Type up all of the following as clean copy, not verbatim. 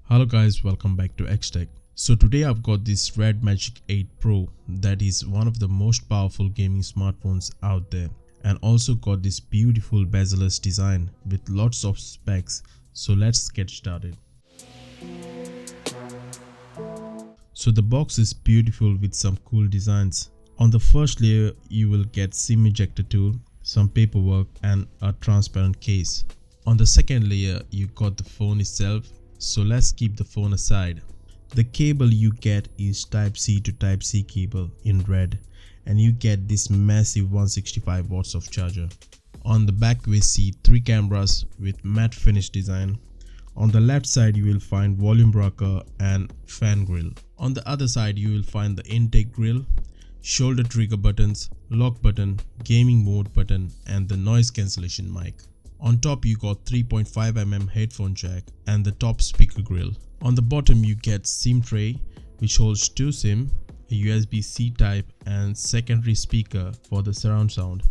Hello guys, welcome back to XTech. So today I've got this redmagic 8 Pro that is one of the most powerful gaming smartphones out there, and also got this beautiful bezel-less design with lots of specs. So let's get started. So the box is beautiful with some cool designs. On the first layer you will get SIM ejector tool, some paperwork and a transparent case. On the second layer you got the phone itself. So let's keep the phone aside. The cable you get is Type-C to Type-C cable in red, and you get this massive 165 watts of charger. On the back we see 3 cameras with matte finish design. On the left side you will find volume rocker and fan grill. On the other side you will find the intake grill, shoulder trigger buttons, lock button, gaming mode button and the noise cancellation mic. On top you got 3.5mm headphone jack and the top speaker grill. On the bottom you get SIM tray which holds 2 SIM, a USB-C type and secondary speaker for the surround sound.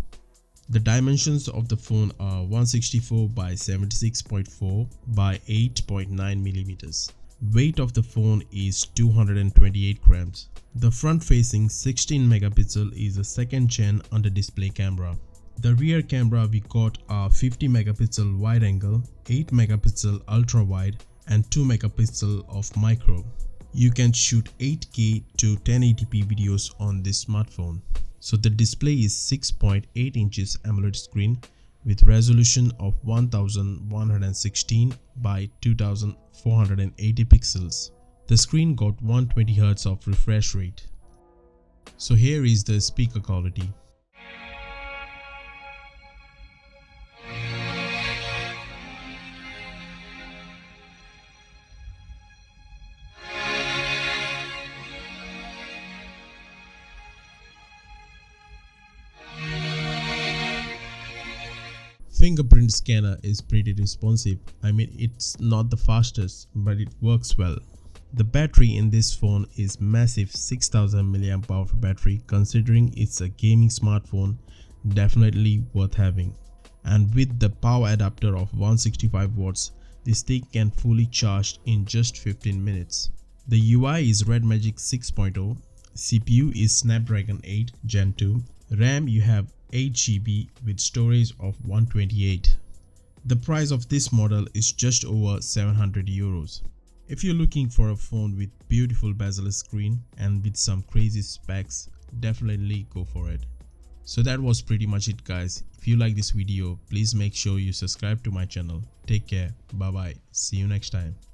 The dimensions of the phone are 164 by 76.4 by 8.9mm. Weight of the phone is 228 grams. The front facing 16 megapixel is a second gen under display camera. The rear camera we got are 50 megapixel wide angle, 8 megapixel ultra wide and 2 megapixel of micro. You can shoot 8K to 1080p videos on this smartphone. So the display is 6.8 inches AMOLED screen with resolution of 1116 by 2480 pixels. The screen got 120Hz of refresh rate. So here is the speaker quality. Fingerprint scanner is pretty responsive. I mean, it's not the fastest, but it works well. The battery in this phone is massive 6000 mAh battery. Considering it's a gaming smartphone, definitely worth having. And with the power adapter of 165 watts, this thing can fully charge in just 15 minutes. The UI is redmagic 6.0. CPU is Snapdragon 8 Gen 2. RAM you have 8 GB with storage of 128. The price of this model is just over 700 euros. If you're looking for a phone with beautiful bezel-less screen and with some crazy specs, definitely go for it. So that was pretty much it guys. If you like this video, please make sure you subscribe to my channel. Take care. Bye bye. See you next time.